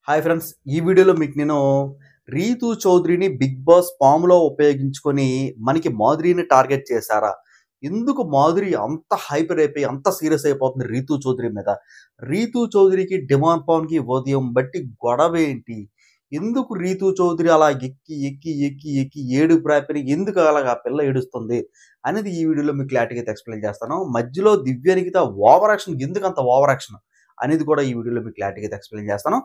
Hi friends, ఈ వీడియోలో మీకు నేను రీతూ చౌదరిని బిగ్ బాస్ ఫామ్‌లో ఉపయోగించుకొని మనకి మాధురిని టార్గెట్ చేశారా? ఎందుకు మాధురి అంత హైపర్ అయిపోయి అంత సీరియస్ అయిపోతుంది రీతూ చౌదరి మీద? రీతూ చౌదరికి, డిమాండ్ పవన్‌కి ఉదయం బట్టి గొడవేంటి? ఎందుకు రీతూ చౌదరి అలా ఎక్కి ఏడుపు రాపిరి ఎందుకు అలాగా ఆ పిల్ల ఏడుస్తుంది? అనేది ఈ వీడియోలో మీకు క్లారిటీగా అయితే ఎక్స్‌ప్లెయిన్ చేస్తాను. మధ్యలో దివ్య, నిఖిత ఓవర్ యాక్షన్ ఎందుకంత ఓవర్ యాక్షన్? అనేది కూడా ఈ వీడియోలో మీకు క్లారిటీగా అయితే ఎక్స్‌ప్లెయిన్ చేస్తాను.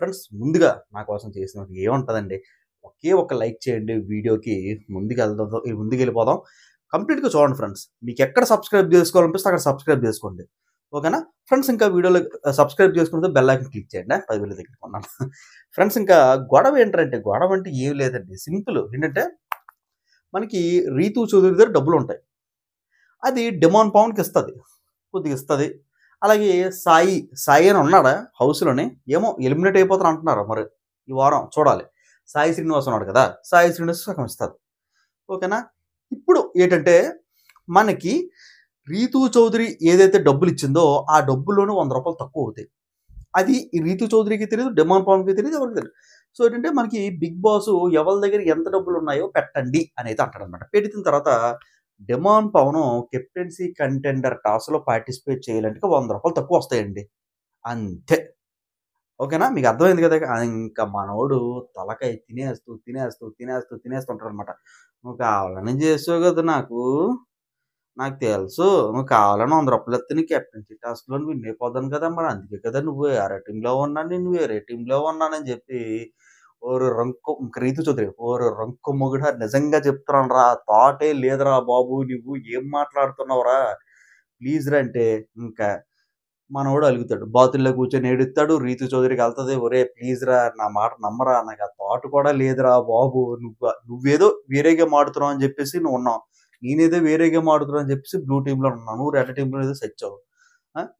ఫ్రెండ్స్, ముందుగా నా కోసం చేసినట్టు ఏముంటదండి, ఒకే ఒక లైక్ చేయండి వీడియోకి. ముందుకెళ్ళిపోదాం. కంప్లీట్‌గా చూడండి ఫ్రెండ్స్. మీకు ఎక్కడ సబ్స్క్రైబ్ చేసుకోవాలనిపిస్తే అక్కడ సబ్స్క్రైబ్ చేసుకోండి. ఓకేనా? ఫ్రెండ్స్, ఇంకా వీడియోలో సబ్స్క్రైబ్ చేసుకుంటే బెల్ ఐకాన్ క్లిక్ చేయండి. 10,000 దగ్గరికి ఉన్నాను. ఫ్రెండ్స్, ఇంకా గొడవ అంటే ఏం లేదండి. సింపుల్. ఏంటంటే మనకి రీతూ చౌదరి దగ్గర డబ్బులుంటాయి. అది డిమాండ్ పవన్‌కి ఇస్తది. కొద్దిగా ఇస్తది. అలాగే సాయి అని ఉన్నాడా హౌస్‌లోని? ఏమో ఎలిమినేట్ అయిపోతారు అంటున్నారు మరి. ఈ వారం చూడాలి. సాయి శ్రీనివాస్ ఉన్నాడు కదా! సాయి శ్రీనివాస్ సగం ఇస్తది. ఓకేనా? ఇప్పుడు ఏంటంటే మనకి రీతూ చౌదరి ఏదైతే డబ్బులిచ్చిందో ఆ డబ్బుల్లోనే రూ. 100 తక్కువవుతాయి. అది ఈ రీతూ చౌదరికి తెలీదు, డిమాండ్ పవన్‌కి తెలీదు, ఎవరికీ తెలీదు. సో ఏంటంటే మనకి బిగ్ బాసు ఎవరి దగ్గర ఎంత డబ్బులున్నాయో పెట్టండి అనైతే అంటాడనమాట. పెట్టిన తర్వాత డిమాండ్ పవను కెప్టెన్సీ కంటెండర్ టాస్క్‌లో పార్టిసిపేట్ చేయాలంటే రూ. 100 తక్కువొస్తాయండి. అంతే. ఓకేనా? మీకు అర్థమైంది కదా! ఇంకా మనోడు తలకాయ తినేస్తుంటాడనమాట. "నువ్వు కావాలని చేసావు కదా నాకు తెలుసు. నువ్వు కావాలని రూ. 100 ఇస్తే నీ కెప్టెన్సీ టాస్క్‌లో విన్ అయిపోతాను కదా! మరి అందుకే కదా నువ్వు వేరే టీమ్‌లో ఉన్నాను. నేను వేరే టీమ్‌లో ఉన్నానని" చెప్పి ఓరి రంకు ఇంక రీతు చౌదరి, "ఓరి రంకు మొగుడా నిజంగా చెప్తున్నానురా థాటే లేదురా బాబు! నువ్వు ఏం మాట్లాడుతున్నావురా? ప్లీజ్ రా" అంటే ఇంకా మనోడు అలుగుతాడు. బాతుల్లో కూర్చొని ఏడుత్తాడు. రీతు చౌదరికెళ్తది. "ఒరేయ్ ప్లీజ్ రా! నా మాట నమ్మరా! నాకు ఆ థాట్ కూడా లేదురా బాబు! నువ్వేదో వేరే గేమ్ ఆడుతున్నావు అని చెప్పేసి నువ్వున్నావు. నేనేదో వేరే గేమ్ ఆడుతున్నాను అని చెప్పేసి బ్లూ టీమ్‌లో ఉన్నాను. నువ్వు రెడ్ టీమ్‌లో ఏదో సచ్చావు.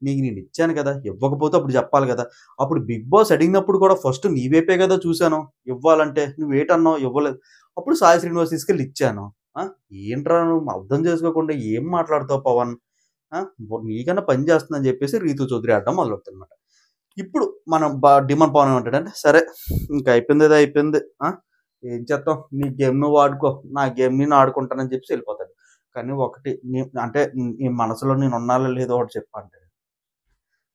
నీకు నేనిచ్చాను కదా! ఇవ్వకపోతే అప్పుడు చెప్పాలి కదా! అప్పుడు బిగ్ బాస్ అడిగినప్పుడు కూడా ఫస్ట్ నీ వైపే కదా చూసాను ఇవ్వాలంటే. నువ్వేటన్నావు? ఇవ్వలేదు. అప్పుడు సాయి శ్రీనివాస్ తీసుకెళ్ళి ఇచ్చాను. ఆ! ఏంట్రా నువ్వు అర్థం చేసుకోకుండా ఏం మాట్లాడుతావు పవన్? ఆ! నీకన్నా పని చేస్తుందని చెప్పేసి రీతూ చౌదరి ఆడడం మొదలెడుతుందన్నమాట. ఇప్పుడు మనం డిమాండ్ పవన్ ఏమంటాడంటే, సరే ఇంక అయిపోయిందేదో అయిపోయింది. ఏం చేత్తాం? నీ గేమ్ నువ్వు ఆడుకో. నా గేమ్ నేను ఆడుకుంటానని చెప్పేసి ఎళ్ళిపోతాడు. కానీ ఒకటి అంటే నీ మనసులో నేనున్నానో లేదో ఒకటి చెప్పు అంటాడు.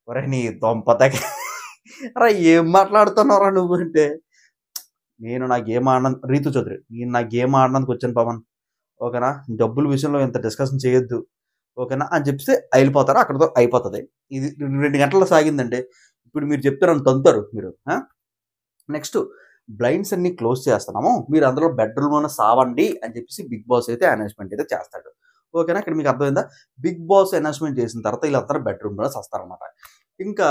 ఒరేయ్ నీ దొంపతెగ అరె ఏం మాట్లాడుతున్నావురా నువ్వు అంటే, నేను నా గేమ్ ఆడను రీతూ చౌదరి. నేను నా గేమ్ ఆడనందుకొచ్చాను పవన్. ఓకేనా? డబ్బుల విషయంలో ఇంత డిస్కషన్ చేయొద్దు. ఓకేనా? అని చెప్పేసి ఎళ్ళిపోతారు. అక్కడితో అయిపోతది. ఇది 2 గంటలు సాగిందండి. ఇప్పుడు మీరు చెప్తే నన్ను తంతారు మీరు. నెక్స్ట్ బ్లైండ్స్ అన్నీ క్లోజ్ చేస్తున్నాము. మీరు అందులో బెడ్‌రూమ్‌లోనే సావండి అని చెప్పేసి బిగ్ బాస్ అయితే అనౌన్స్‌మెంట్ అయితే చేస్తాడు. ఓకేనా? ఇక్కడ మీకు అర్థమైందా? బిగ్ బాస్ అనౌన్స్‌మెంట్ చేసిన తర్వాత ఈళ్ళందరూ బెడ్‌రూమ్‌లోనే సస్తారనమాట. ఇంకా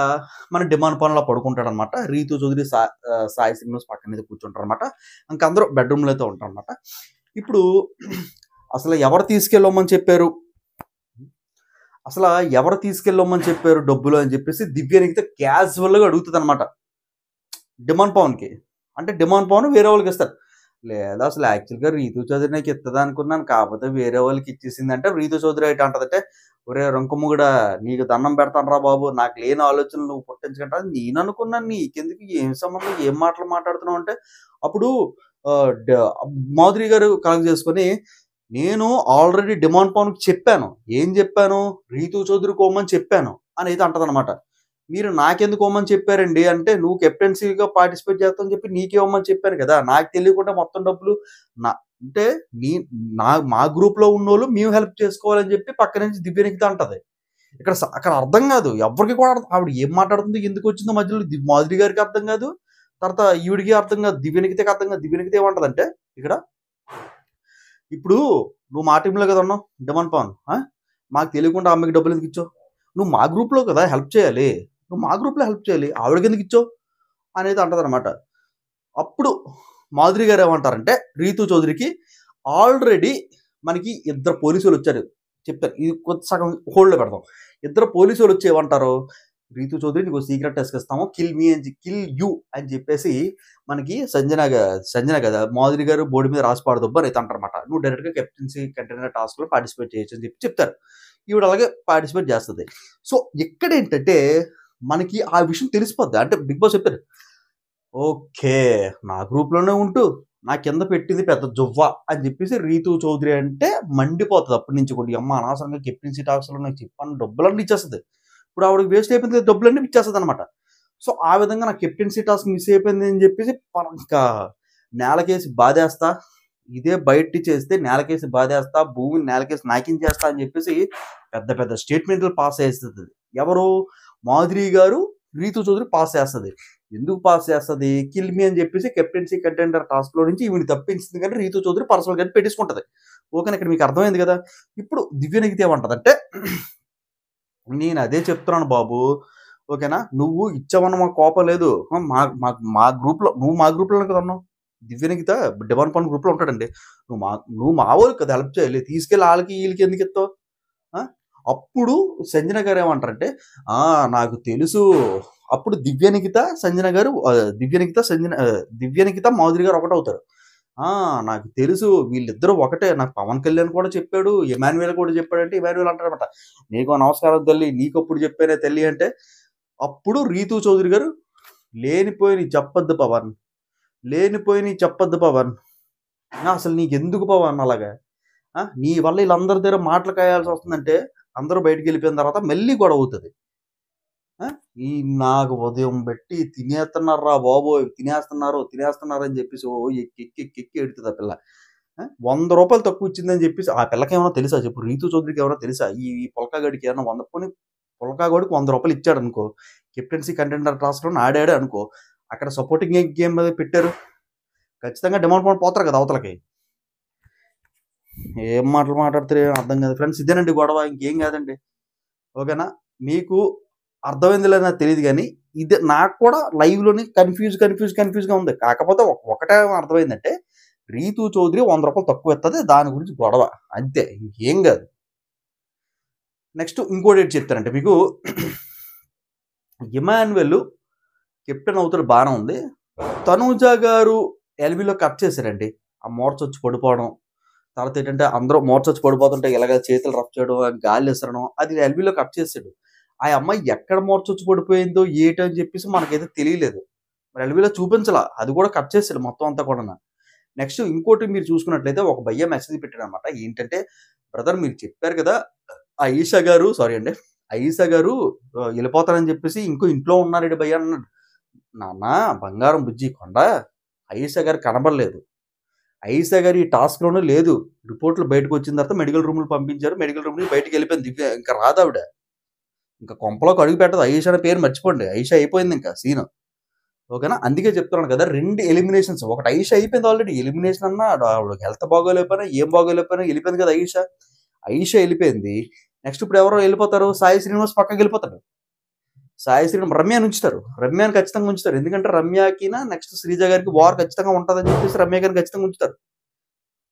మన డిమాండ్ పవన్‌లా పడుకుంటాడనమాట. రీతూ చౌదరి, సాయి శ్రీనివాస్ పక్కనైతే కూర్చుంటారనమాట. ఇంక అందరూ బెడ్‌రూమ్‌లో అయితే ఉంటారనమాట. ఇప్పుడు అసలు ఎవరు తీసుకెళ్ళమని చెప్పారు? ఎవరు తీసుకెళ్ళమని చెప్పారు డబ్బులు అని చెప్పేసి దివ్య నిఖిత క్యాజువల్‌గా అడుగుతదనమాట డిమాండ్ పవన్‌కి. అంటే డిమాండ్ పవన్ వేరే వాళ్ళకిస్తారు. లేదా అసలు యాక్చువల్‌గా రీతూ చౌదరి నాకు ఇత్తదనుకున్నాను. కాకపోతే వేరే వాళ్ళకి ఇచ్చేసిందంటే రీతూ చౌదరి ఏటంటదంటే, "ఒరేయ్ రొంకముగుడా నీకు దండం పెడతానురా బాబు! నాకు లేని ఆలోచనలు నువ్వు పుట్టించకంట." నేననుకున్నాను నీకెందుకు ఏం సంబంధం? ఏం మాటలు మాట్లాడుతున్నావు అంటే, అప్పుడు ఆహ్, డ మాధురి గారు కలెక్ట్ చేసుకొని, "నేను ఆల్రెడీ డిమాండ్ పవన్‌కి చెప్పాను. ఏం చెప్పాను? రీతూ చౌదరికి ఇవ్వమని చెప్పాను" అనైతే అంటదనమాట. మీరు నాకెందుకు ఇవ్వమని చెప్పారండి అంటే, "నువ్వు కెప్టెన్సీ‌గా పార్టిసిపేట్ చేస్తావని చెప్పి నీకే ఇవ్వమని చెప్పాను కదా! నాకు తెలియకుండా మొత్తం డబ్బులు నా అంటే నీ మా గ్రూప్‌లో ఉన్నోళ్ళు మేము హెల్ప్ చేసుకోవాలని" చెప్పి పక్క నుంచి దివ్య నిఖిత అంటది. అక్కడ అర్థం కాదు. ఎవ్వరికీ కూడా ఆవిడ ఏం మాట్లాడుతుందో, ఎందుకొచ్చిందో మధ్యలో మాధురి గారికి అర్థం కాదు. తర్వాత ఈవిడకి అర్థం కాదు. దివ్య నిఖితకి అర్థం కాదు. దివ్య నిఖిత ఏమంటదంటే ఇక్కడ, "ఇప్పుడు నువ్వు మా టీమ్‌లో కదా ఉన్నావు డిమాండ్ పవన్. మాకు తెలియకుండా ఆ అమ్మాయికి డబ్బులెందుకు ఇచ్చావు? నువ్వు మా గ్రూప్‌లో కదా హెల్ప్ చేయాలి. నువ్వు మా గ్రూప్‌లో హెల్ప్ చేయాలి. ఆవిడకెందుకు ఇచ్చావు?" అనేది అంటదనమాట. అప్పుడు మాధురి గారు ఏమంటారంటే, రీతూ చౌదరికి ఆల్రెడీ మనకి ఇద్దరు పోలీసోళ్ళొచ్చారు. చెప్తారు. ఇది కొంత సగం హోల్డ్‌లో పెడదాం. ఇద్దరు పోలీసోళ్ళొచ్చి ఏమంటారు, "రీతూ చౌదరి నీకో సీక్రెట్ టాస్క్ ఇస్తాము. కిల్ యూ అని చెప్పేసి మనకి సంజన కదా! మాధురి గారు బోర్డ్ మీద రాసి పాడదొబ్బు" అని అయితే అంటారన్నమాట. "నువ్వు డైరెక్ట్‌గా కెప్టెన్సీ కంటెండర్ టాస్క్‌లో పార్టిసిపేట్ చేయొచ్చు" అని చెప్పి చెప్తారు. ఈవిడ అలాగే పార్టిసిపేట్ చేస్తది. సో, ఇక్కడేంటంటే మనకి ఆ విషయం తెలిసిపోద్ది. అంటే బిగ్ బాస్ చెప్పారు. ఓకే. నా గ్రూప్‌లోనే ఉంటూ, నా కింద పెట్టింది పెద్ద జువ్వ అని జెప్పేసి 'రీతూ చౌదరి' అంటే మండిపోతది అప్పటి నుంచి కూడా. యమ్మ అనవసరంగా కెప్టెన్సీ టాస్క్‌లో నాకు చెప్పని డబ్బులన్నీ ఇచ్చేస్తది. ఇప్పుడు ఆవిడకి వేస్ట్ అయిపోయింది కదా! డబ్బులన్నీ ఇచ్చేస్తదనమాట. సో, ఆ విధంగా నా కెప్టెన్సీ టాస్క్ మిస్ అయిపోయింది అని జెప్పేసి ఇంకా నేలకేసి బాదేస్తా. ఇదే బయట చేస్తే నేలకేసి బాదేస్తా, భూమిని నేలకేసి నాకించేస్తా అని జెప్పేసి పెద్ద పెద్ద స్టేట్‌మెంట్‌లు పాస్ చేస్తది. ఎవరు? మాధురి గారు 'రీతూ చౌదరి' పాస్ చేస్తది. ఎందుకు పాస్ చేస్తది? కిల్ మీ అని చెప్పేసి కెప్టెన్సీ కంటెండర్ టాస్క్‌లో నుంచి ఈవిడ్ని తప్పించింది కానీ 'రీతూ చౌదరి' పర్సనల్‌గా పెట్టేసుకుంటది. ఓకేనా? ఇక్కడ మీకు అర్థమైంది కదా! ఇప్పుడు 'దివ్య నిఖిత' ఏమంటదంటే నేను అదే చెప్తున్నాను బాబు. ఓకేనా? నువ్వు ఇచ్చావన్న మాకు కోపం లేదు. మా మా మా గ్రూప్‌లో నువ్వు మా గ్రూప్‌లోనే కదా ఉన్నావు. 'దివ్య నిఖిత' డిమాండ్ పవన్ గ్రూప్‌లో ఉంటాడండి. నువ్వు మా వోళ్ళకి కదా హెల్ప్ చేయాలి. తీసుకెళ్ళి ఆళ్ళకి ఈళ్ళకి ఎందుకు ఇత్తావు? ఆ! అప్పుడు సంజన గారేమంటారంటే, "ఆ! నాకు తెలుసు." అప్పుడు దివ్య నిఖిత, మాధురి గారు ఒకటవుతారు. "ఆ! నాకు తెలుసు వీళ్ళిద్దరూ ఒకటే. నాకు పవన్ కళ్యాణ్ కూడా చెప్పాడు. ఇమాన్యుయల్ కూడా చెప్పాడంటే" ఇమాన్యుయల్ అంటాడనమాట. "నీకో నమస్కారం తల్లి. నీకప్పుడు చెప్పానే తల్లి" అంటే, అప్పుడు 'రీతూ చౌదరి' గారు "లేనిపోయినయి చెప్పొద్దు పవన్. లేనిపోయినయి చెప్పొద్దు పవన్. అసలు నీకెందుకు పవన్ అలాగా? నీ వల్ల ఈళ్ళందరి దగ్గర మాటలు కాయాల్సొస్తుందంటే, అందరూ బయటికెళ్ళిపోయిన తర్వాత మళ్ళీ గొడవవుతది. ఆ! ఈ నాకు ఉదయం బెట్టి తినేత్తన్నార్రా బాబోయ్! తినేస్తున్నారు అని జెప్పేసి ఓ ఎక్కి ఎడుతది ఆ పిల్ల. రూ. 100 తక్కువిచ్చిందని జెప్పేసి ఆ పిల్లకేమన్నా తెలుసా చెప్పు? 'రీతూ చౌదరికి' ఏమన్నా తెలుసా? ఈ పుల్కా గాడికి ఏమన్నా పోనీ పుల్కా గాడికి రూ. 100 ఇచ్చాడనుకో, కెప్టెన్సీ కంటెండర్ టాస్క్‌లోని ఆడాడే అనుకో, అక్కడ సపోర్టింగ్ గేమ్ మీద పెట్టారు. ఖచ్చితంగా డిమాండ్ పౌండ్ పోతారు కదా అవతలకి. ఏం మాటలు మాట్లాడుతారో ఏం అర్థం కాదు. ఫ్రెండ్స్ ఇదేనండి గొడవ. ఇంకేం కాదండి. ఓకేనా? మీకు అర్థమైందో లేదో నాకు తెలీదు గానీ, ఇది నాకు కూడా లైవ్‌లోని కన్‌ఫ్యూజ్‌గా ఉంది. కాకపోతే ఒకటే అర్థమైందంటే, 'రీతూ చౌదరి' రూ. 100 తక్కువిత్తది. దాని గురించి గొడవ. అంతే. ఇంకేం గాదు. నెక్స్ట్ ఇంకోటేటి చెప్తానంటే మీకు 'ఇమాన్యుయల్' కెప్టెన్ అవుతాడు బానే ఉంది. 'తనూజ' గారు ఎల్‌బీలో కట్ చేశారండి. ఆ మూర్చొచ్చి పడిపోవడం. తర్వాత ఏంటంటే అందరూ మూర్చొచ్చి పడిపోతుంటే ఇలాగ చేతులు రఫ్ చేయడం, గాల్లో ఇసరడం అది ఎల్‌బీలో కట్ చేసాడు. ఆ అమ్మాయి ఎక్కడ మూర్చొచ్చి పడిపోయిందో ఏటని చెప్పేసి మనకైతే తెలియలేదు. మరి ఎల్‌బీలో చూపించలా. అది కూడా కట్ చేసాడు మొత్తం అంతా కూడాను. నెక్స్ట్ ఇంకోటి మీరు చూసుకున్నట్లయితే ఒక భయ్యా మెసేజ్ పెట్టాడనమాట. ఏంటంటే, బ్రదర్ మీరు చెప్పారు కదా! ఆయిషా గారు సారీ అండి. ఆయిషా గారు ఎళ్ళిపోతారని చెప్పేసి ఇంకో ఇంట్లో ఉన్నారండి భయ్యా అన్నాడు. నాన్న బంగారం బుజ్జి కొండ ఆయిషా గారు కనబడలేదు. ఆయిషా గారు ఈ టాస్క్‌లోనే లేదు. రిపోర్ట్‌లు బయటకొచ్చిన తర్వాత మెడికల్ రూమ్‌లో పంపించారు. మెడికల్ రూమ్ నుంచి బయటికెళ్ళిపోయింది దివ్య. ఇంక రాదావిడ. ఇంక కొంపలోకి అడుగు పెట్టదు. ఆయిషా అనే పేరు మర్చిపోండి. ఆయిషా అయిపోయిందింక సీను. ఓకేనా? అందుకే చెప్తున్నాను కదా! 2 ఎలిమినేషన్స్. ఒకటి ఆయిషా అయిపోయింది ఆల్రెడీ. ఎలిమినేషన్ అన్నా ఆవిడకి హెల్త్ బాగోలేకపోయినా, ఏం బాగోలేకపోయినా ఎళ్ళిపోయింది కదా ఆయిషా. ఆయిషా ఎళ్ళిపోయింది. నెక్స్ట్ ఇప్పుడు ఎవరో ఎళ్ళిపోతారు. సాయి శ్రీనివాస్ పక్కకెళ్ళిపోతాడు. సాయి శ్రీరామ్ రమ్యని ఉంచుతారు. రమ్యని ఖచ్చితంగా ఉంచుతారు. ఎందుకంటే రమ్యకిన నెక్స్ట్ శ్రీజ గారికి వార్ ఖచ్చితంగా ఉంటదని చెప్పేసి రమ్య గారిని ఖచ్చితంగా ఉంచుతారు.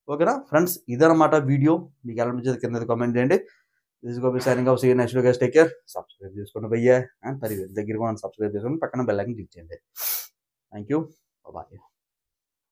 ఓకేనా? ఫ్రెండ్స్ ఇదనమాట వీడియో. మీకు ఎలా అనిపించిందో కింద కామెంట్ చేయండి. This is Gopi signing off. See you next video guys. Take care. Subscribe చేసుకోండి భయ్యా. 10,000 దగ్గరగా సబ్స్క్రైబ్ చేసుకొని పక్కన బెల్ ఐకాన్ క్లిక్ చేయండి. Thank you. బాయ్.